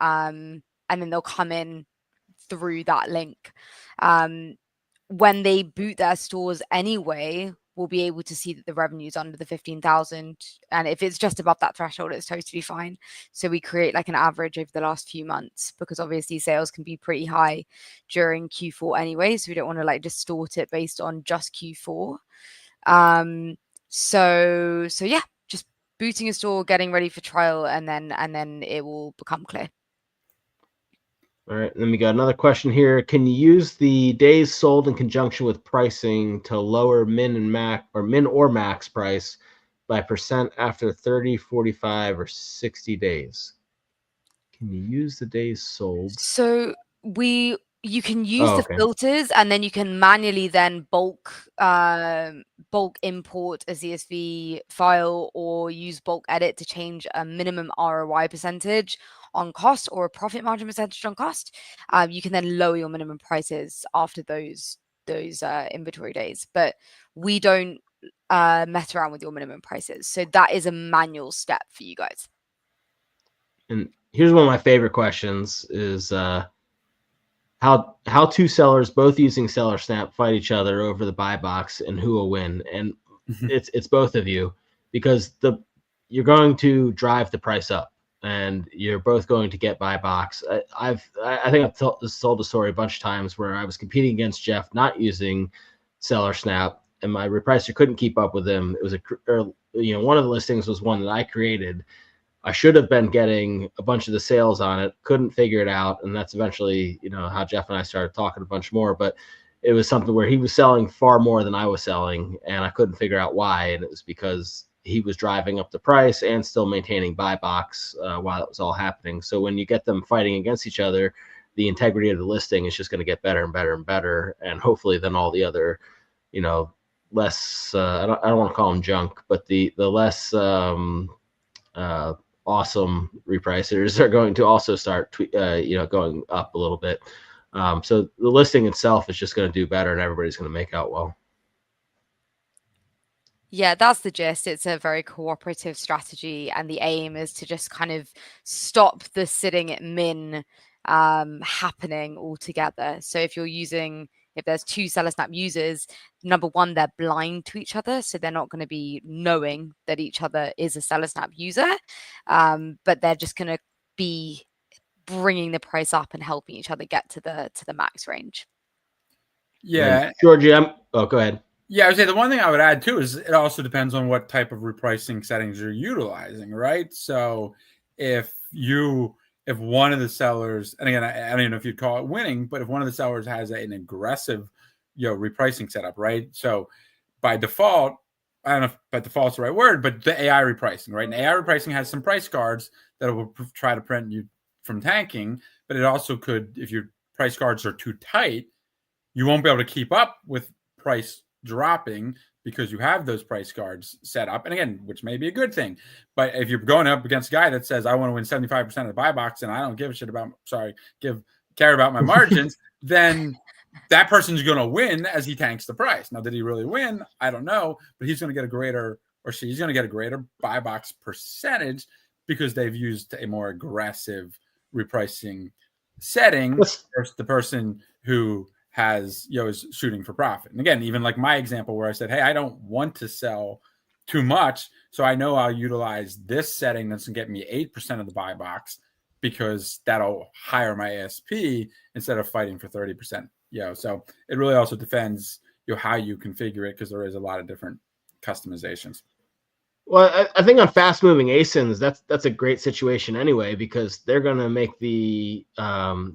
they'll come in through that link. When they boot their stores anyway, we'll be able to see that the revenue is under the 15,000, and if it's just above that threshold, it's totally fine. So we create like an average over the last few months, because obviously sales can be pretty high during Q4 anyway, so we don't want to like distort it based on just Q4. So yeah, just booting a store, getting ready for trial, and then it will become clear. All right, then we got another question here. Can you use the days sold in conjunction with pricing to lower min or max price by percent after 30, 45, or 60 days? Can you use the days sold? So you can use the filters, and then you can manually then bulk import a CSV file, or use bulk edit to change a minimum ROI percentage on cost or a profit margin percentage on cost. You can then lower your minimum prices after those inventory days, but we don't mess around with your minimum prices. So that is a manual step for you guys. And here's one of my favorite questions: is how two sellers both using Seller Snap fight each other over the buy box and who will win. And it's both of you, because you're going to drive the price up and you're both going to get buy box. I think I've told the story a bunch of times where I was competing against Jeff not using Seller Snap, and my repricer couldn't keep up with him. It was one of the listings was one that I created. I should have been getting a bunch of the sales on it, couldn't figure it out. And that's eventually, how Jeff and I started talking a bunch more, but it was something where he was selling far more than I was selling, and I couldn't figure out why. And it was because he was driving up the price and still maintaining buy box while it was all happening. So when you get them fighting against each other, the integrity of the listing is just going to get better and better and better. And hopefully then all the other, less, I don't want to call them junk, but the less, awesome repricers are going to also start going up a little bit. So the listing itself is just going to do better and everybody's going to make out well. Yeah, that's the gist. It's a very cooperative strategy, and the aim is to just kind of stop the sitting at min happening altogether. So if there's two Seller Snap users, number one, they're blind to each other, so they're not going to be knowing that each other is a Seller Snap user, but they're just going to be bringing the price up and helping each other get to the max range. Yeah, and Georgie, go ahead. Yeah, I would say the one thing I would add too is it also depends on what type of repricing settings you're utilizing, right? So if one of the sellers, and again, I don't even know if you'd call it winning, but if one of the sellers has an aggressive, repricing setup, right? So by default, I don't know if by default's the right word, but the AI repricing, right? And AI repricing has some price guards that will try to prevent you from tanking, but it also could, if your price guards are too tight, you won't be able to keep up with price dropping because you have those price guards set up. And again, which may be a good thing. But if you're going up against a guy that says, I want to win 75% of the buy box and I don't give a shit about, care about my margins, then that person's going to win as he tanks the price. Now, did he really win? I don't know, but he's going to get a greater, or she's going to get a greater buy box percentage because they've used a more aggressive repricing setting versus the person who has, is shooting for profit. And again, even like my example where I said, hey, I don't want to sell too much, so I know I'll utilize this setting that's going to get me 8% of the buy box because that'll higher my ASP instead of fighting for 30%. So it really also depends, how you configure it, because there is a lot of different customizations. Well, I think on fast moving ASINs, that's a great situation anyway, because they're going to make the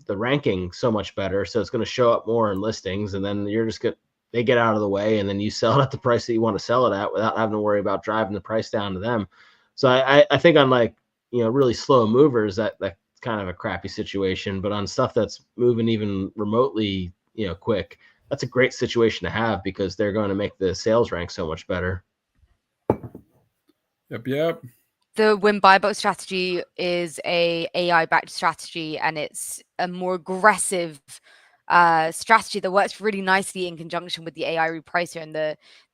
ranking so much better. So it's going to show up more in listings, and then they get out of the way, and then you sell it at the price that you want to sell it at without having to worry about driving the price down to them. So I think on really slow movers, that's kind of a crappy situation. But on stuff that's moving even remotely quick, that's a great situation to have, because they're going to make the sales rank so much better. Yep. The win buy box strategy is a AI backed strategy, and it's a more aggressive strategy that works really nicely in conjunction with the AI repricer. And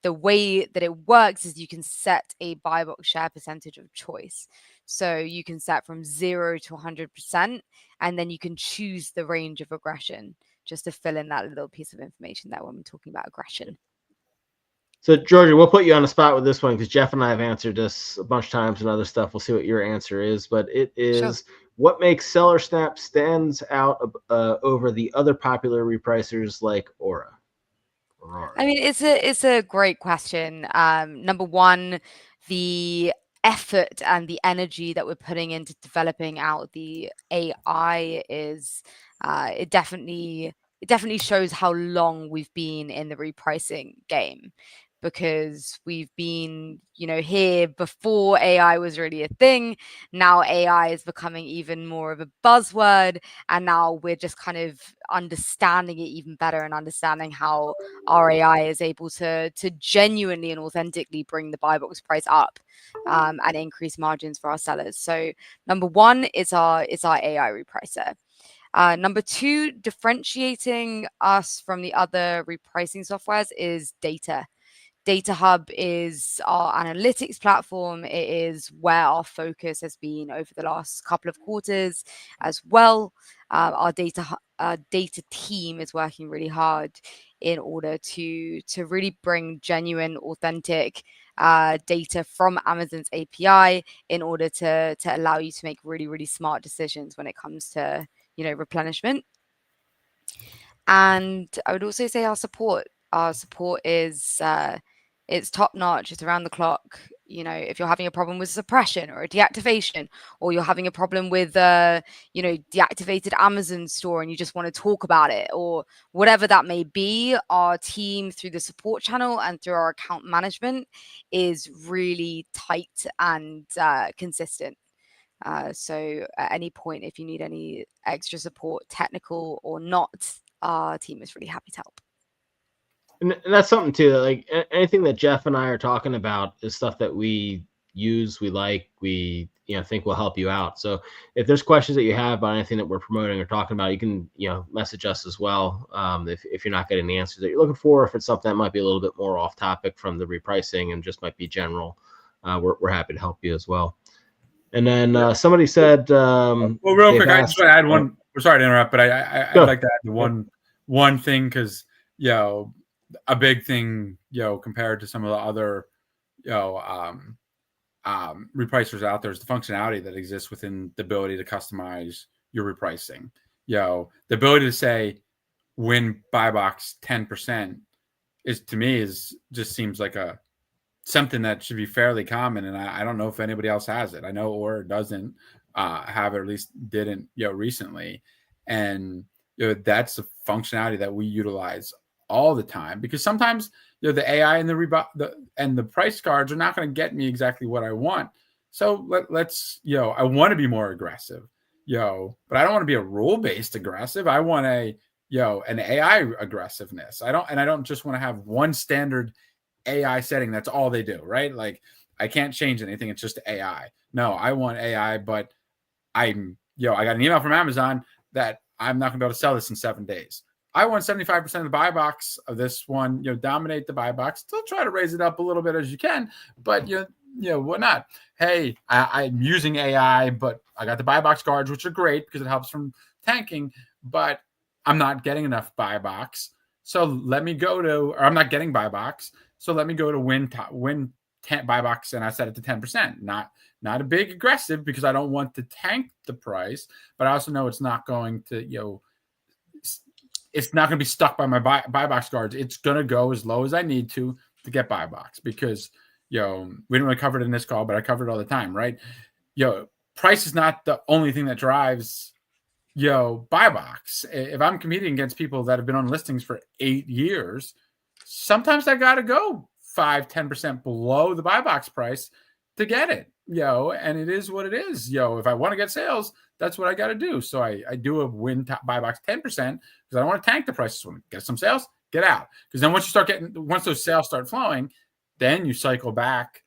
the way that it works is you can set a buy box share percentage of choice. So you can set from 0 to 100%, and then you can choose the range of aggression, just to fill in that little piece of information there when we're talking about aggression. So, Georgie, we'll put you on the spot with this one, because Jeff and I have answered this a bunch of times and other stuff. We'll see what your answer is. But it is, what makes Seller Snap stands out over the other popular repricers like Aura? I mean, it's a great question. Number one, the effort and the energy that we're putting into developing out the AI is it definitely shows how long we've been in the repricing game, because we've been here before AI was really a thing. Now AI is becoming even more of a buzzword, and now we're just kind of understanding it even better and understanding how our AI is able to genuinely and authentically bring the buy box price up and increase margins for our sellers. So number one is our AI repricer. Number two, differentiating us from the other repricing softwares is data. DataHub is our analytics platform. It is where our focus has been over the last couple of quarters as well. Our data team is working really hard in order to really bring genuine, authentic data from Amazon's API in order to allow you to make really, really smart decisions when it comes to, you know, replenishment. And I would also say our support is it's top notch. It's around the clock. You know, if you're having a problem with suppression or a deactivation, or you're having a problem with you know, deactivated Amazon store and you just want to talk about it, or whatever that may be, our team through the support channel and through our account management is really tight and consistent. So at any point, if you need any extra support, technical or not, our team is really happy to help. And that's something too, like anything that Jeff and I are talking about is stuff that we use, we like, we, you know, think will help you out. So if there's questions that you have about anything that we're promoting or talking about, you can, you know, message us as well. If you're not getting the answers that you're looking for, if it's something that might be a little bit more off topic from the repricing and just might be general, we're happy to help you as well. And then somebody said, well, real quick, I just want to add one. Sorry to interrupt, but I'd like to add the one thing, because, you know, a big thing, you know, compared to some of the other, you know, repricers out there is the functionality that exists within the ability to customize your repricing. You know, the ability to say win buy box 10% is, to me, is just seems like something that should be fairly common, and I don't know if anybody else has it. I know or doesn't have it, or at least didn't, you know, recently. And, you know, that's a functionality that we utilize all the time, because sometimes, you know, the AI and the price cards are not going to get me exactly what I want. So let's, you know, I want to be more aggressive, you know, but I don't want to be a rule-based aggressive. I want a, you know, an AI aggressiveness. I don't just want to have one standard AI setting. That's all they do, right? Like, I can't change anything. It's just AI. No, I want AI, but I got an email from Amazon that I'm not going to be able to sell this in 7 days. I want 75% of the buy box of this one, you know, dominate the buy box. Still try to raise it up a little bit as you can, but you know, what not? Hey, I'm using AI, but I got the buy box guards, which are great because it helps from tanking, but I'm not getting enough buy box. So let me go to, or I'm not getting buy box. So let me go to win 10 buy box, and I set it to 10%. Not a big aggressive, because I don't want to tank the price, but I also know it's not going to, you know, it's not going to be stuck by my buy box guards. It's going to go as low as I need to get buy box, because, you know, we didn't really cover it in this call, but I cover it all the time, right? You know, price is not the only thing that drives, you know, buy box. If I'm competing against people that have been on listings for 8 years, sometimes I got to go 5-10% below the buy box price to get it, you know, and it is what it is. You know, if I want to get sales, that's what I got to do. So I do a win buy box 10%, because I don't want to tank the prices. Want to get some sales, get out. Because then once those sales start flowing, then you cycle back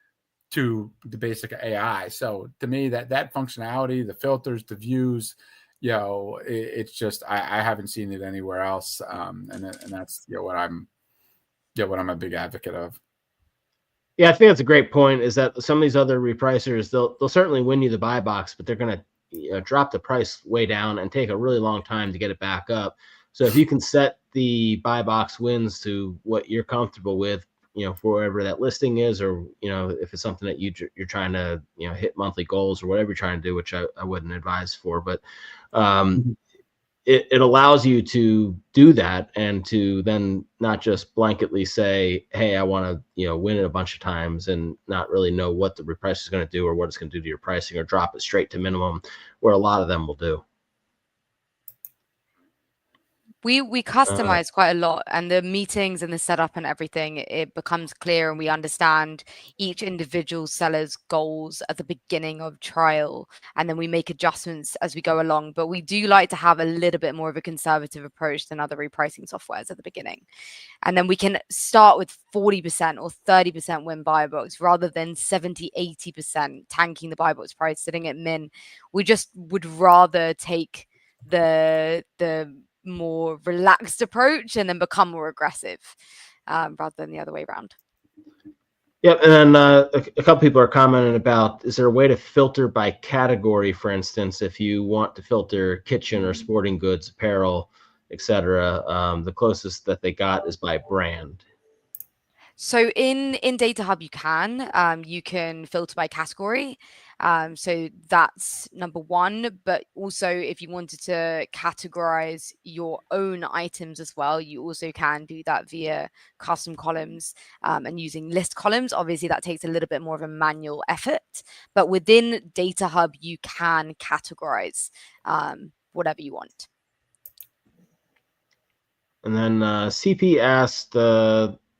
to the basic AI. So to me, that functionality, the filters, the views, you know, it's just, I haven't seen it anywhere else. And that's, you know, what I'm a big advocate of. Yeah, I think that's a great point, is that some of these other repricers, they'll certainly win you the buy box, but they're going to, you know, drop the price way down and take a really long time to get it back up. So if you can set the buy box wins to what you're comfortable with, you know, for whatever that listing is, or, you know, if it's something that you're trying to, you know, hit monthly goals or whatever you're trying to do, which I wouldn't advise for, but it allows you to do that, and to then not just blanketly say, hey, I want to, you know, win it a bunch of times and not really know what the reprice is going to do or what it's going to do to your pricing, or drop it straight to minimum, where a lot of them will do. We customize quite a lot, and the meetings and the setup and everything, it becomes clear, and we understand each individual seller's goals at the beginning of trial, and then we make adjustments as we go along. But we do like to have a little bit more of a conservative approach than other repricing softwares at the beginning. And then we can start with 40% or 30% win buy box, rather than 70-80% tanking the buy box price, sitting at min. We just would rather take the more relaxed approach and then become more aggressive, rather than the other way around. Yep, and then a couple people are commenting about, is there a way to filter by category, for instance, if you want to filter kitchen or sporting goods, apparel, etc. The closest that they got is by brand. So in DataHub, you can filter by category. So that's number one. But also, if you wanted to categorize your own items as well, you also can do that via custom columns and using list columns. Obviously, that takes a little bit more of a manual effort. But within DataHub, you can categorize whatever you want. And then CP asked,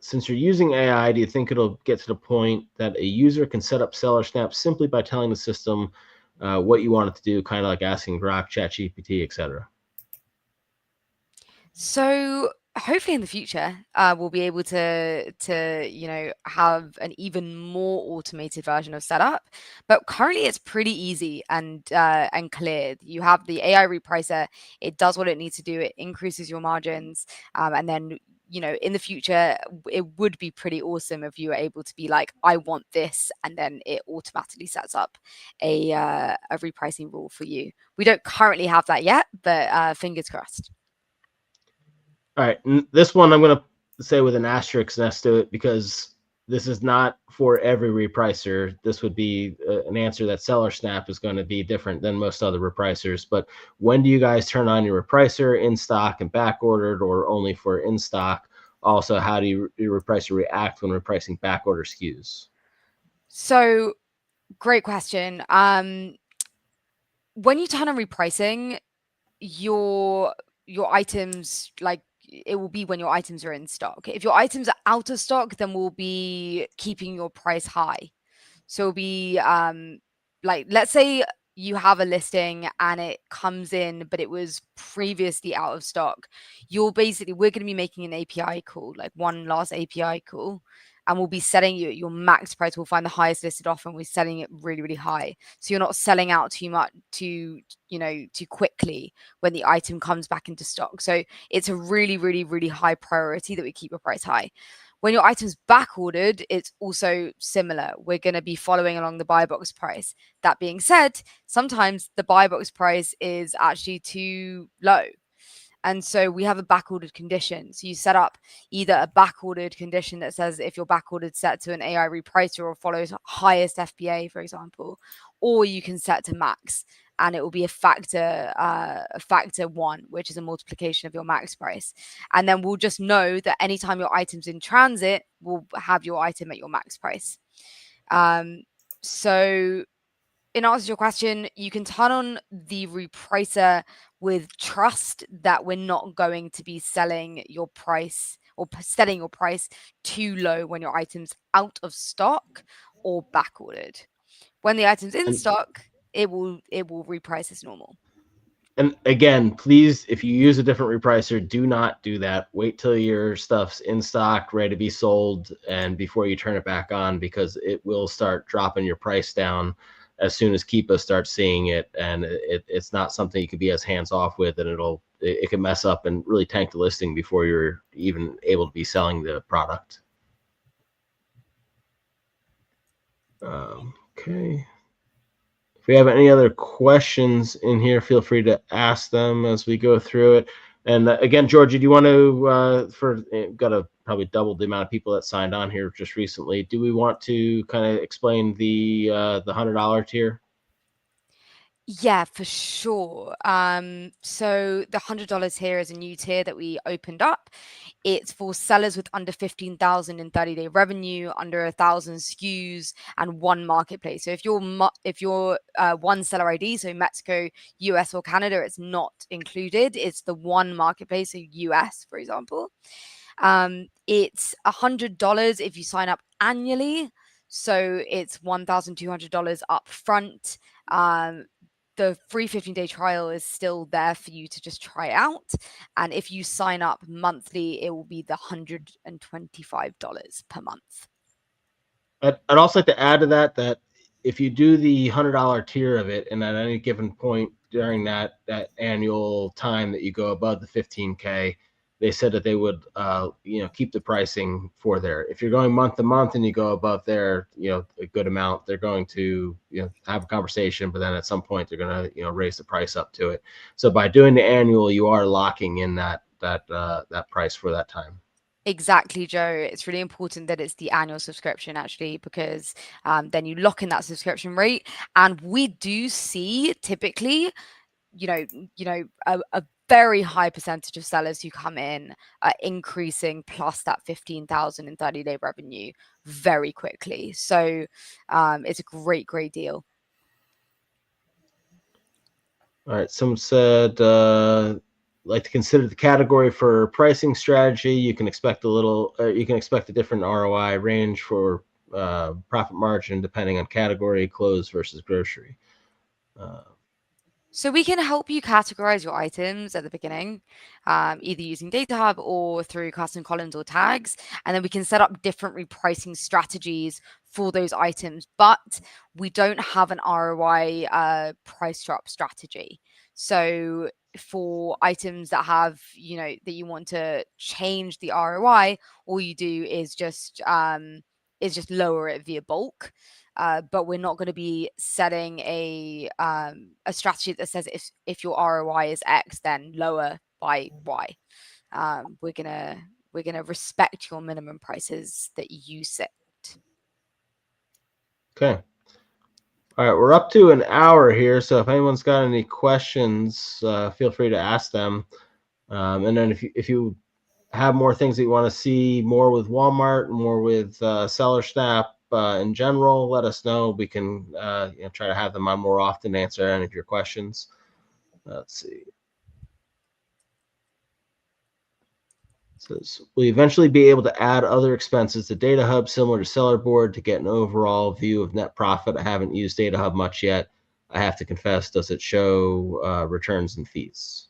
since you're using AI, do you think it'll get to the point that a user can set up Seller Snap simply by telling the system what you want it to do, kind of like asking Grok, ChatGPT, etc.? So hopefully in the future, we'll be able to have an even more automated version of setup. But currently, it's pretty easy and clear. You have the AI repricer. It does what it needs to do. It increases your margins, and then in the future, it would be pretty awesome if you were able to be like, I want this, and then it automatically sets up a repricing rule for you. We don't currently have that yet, but fingers crossed. All right, this one I'm going to say with an asterisk next to it, because this is not for every repricer. This would be an answer that Seller Snap is going to be different than most other repricers. But when do you guys turn on your repricer, in stock and back ordered, or only for in stock? Also, how do your repricer react when repricing back order SKUs? So, great question. When you turn on repricing, your items, like, it will be when your items are in stock. If your items are out of stock, then we'll be keeping your price high. So it'll be like, let's say you have a listing and it comes in, but it was previously out of stock. We're going to be making an API call, like one last API call, and we'll be setting your max price. We'll find the highest listed offer and we're selling it really, really high. So you're not selling out too much too quickly when the item comes back into stock. So it's a really, really, really high priority that we keep your price high. When your item's back ordered, it's also similar. We're going to be following along the buy box price. That being said, sometimes the buy box price is actually too low. And so we have a back-ordered condition. So you set up either a back-ordered condition that says if your back-ordered set to an AI repricer or follows highest FBA, for example, or you can set to max, and it will be a factor 1, which is a multiplication of your max price. And then we'll just know that anytime your item's in transit, we'll have your item at your max price. So in answer to your question, you can turn on the repricer with trust that we're not going to be selling your price or setting your price too low when your item's out of stock or back ordered. When the item's in stock, it will reprice as normal. And again, please, if you use a different repricer, do not do that. Wait till your stuff's in stock, ready to be sold, and before you turn it back on, because it will start dropping your price down as soon as Keepa starts seeing it, and it's not something you can be as hands off with, and it can mess up and really tank the listing before you're even able to be selling the product. Okay. If we have any other questions in here, feel free to ask them as we go through it. And again, Georgie, do you want to, got a probably double the amount of people that signed on here just recently. Do we want to kind of explain the $100 tier? Yeah, for sure. So the $100 here is a new tier that we opened up. It's for sellers with under 15,000 in 30-day revenue, under 1,000 SKUs, and one marketplace. So if you're one seller ID, so Mexico, US, or Canada, it's not included. It's the one marketplace, so US, for example. It's $100 if you sign up annually. So it's $1,200 up front. The free 15-day trial is still there for you to just try out. And if you sign up monthly, it will be the $125 per month. I'd also like to add to that if you do the $100 tier of it, and at any given point during that annual time that you go above the 15K, they said that they would, keep the pricing for there. If you're going month to month and you go above there, a good amount, they're going to, have a conversation, but then at some point they're going to, raise the price up to it. So by doing the annual, you are locking in that price for that time. Exactly, Joe. It's really important that it's the annual subscription, actually, because then you lock in that subscription rate. And we do see typically, a very high percentage of sellers who come in are increasing plus that 15,000 in 30-day revenue very quickly. So it's a great deal. All right. Someone said, like to consider the category for pricing strategy. You can expect a different ROI range for profit margin depending on category, clothes versus grocery. So we can help you categorize your items at the beginning, either using DataHub or through custom columns or tags, and then we can set up different repricing strategies for those items. But we don't have an ROI price drop strategy. So for items that have, that you want to change the ROI, all you do is just lower it via bulk. But we're not going to be setting a strategy that says if your ROI is X, then lower by Y. We're gonna respect your minimum prices that you set. Okay. All right, we're up to an hour here, so if anyone's got any questions, feel free to ask them. And then if you have more things that you want to see more with Walmart, more with SellerSnap in general, let us know. We can try to have them on more often to answer any of your questions. Let's see. Says, will you eventually be able to add other expenses to DataHub similar to Sellerboard to get an overall view of net profit? I haven't used DataHub much yet. I have to confess, does it show returns and fees?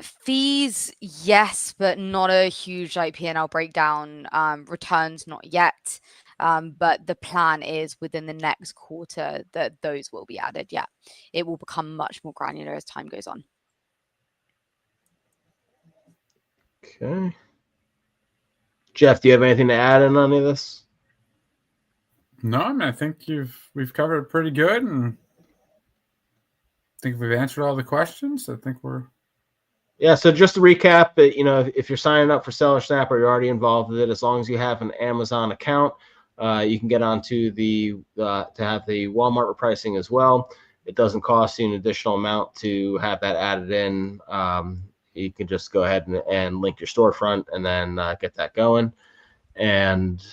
Fees, yes, but not a huge P&L breakdown. Returns, not yet. But the plan is within the next quarter that those will be added. Yeah, it will become much more granular as time goes on. Okay. Jeff, do you have anything to add in any of this? No, I mean, I think we've covered it pretty good, and I think we've answered all the questions. I think we're. Yeah, so just to recap, if you're signing up for SellerSnap or you're already involved with it, as long as you have an Amazon account, you can get onto to have the Walmart repricing as well. It doesn't cost you an additional amount to have that added in. You can just go ahead and link your storefront and then get that going. And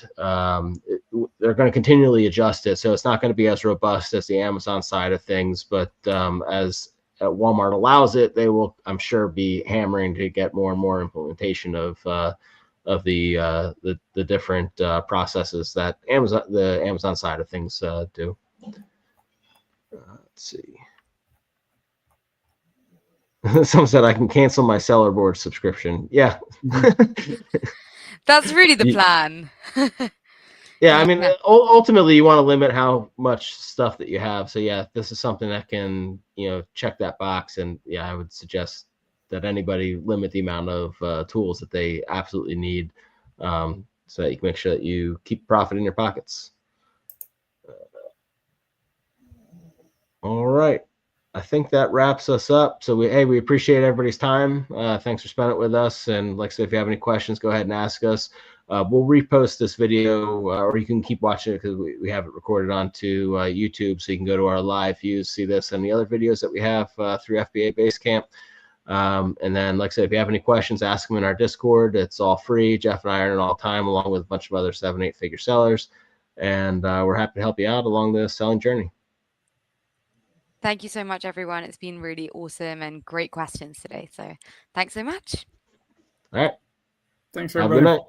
they're going to continually adjust it, so it's not going to be as robust as the Amazon side of things. But as Walmart allows it, they will, I'm sure, be hammering to get more and more implementation of the different processes that the Amazon side of things do. Let's see. Someone said I can cancel my Sellerboard subscription. Yeah. That's really the plan. Yeah, I mean, ultimately, you want to limit how much stuff that you have. So, yeah, this is something that can, check that box. And, yeah, I would suggest that anybody limit the amount of tools that they absolutely need so that you can make sure that you keep profit in your pockets. All right. I think that wraps us up. So we appreciate everybody's time. Thanks for spending it with us. And like I said, if you have any questions, go ahead and ask us. We'll repost this video, or you can keep watching it because we have it recorded onto YouTube. So you can go to our live views, see this and the other videos that we have through FBA Basecamp. And then, like I said, if you have any questions, ask them in our Discord. It's all free. Jeff and I are in it all the time, along with a bunch of other 7-8 figure sellers. And we're happy to help you out along the selling journey. Thank you so much, everyone. It's been really awesome and great questions today. So thanks so much. All right. Thanks, Have a everybody. good night.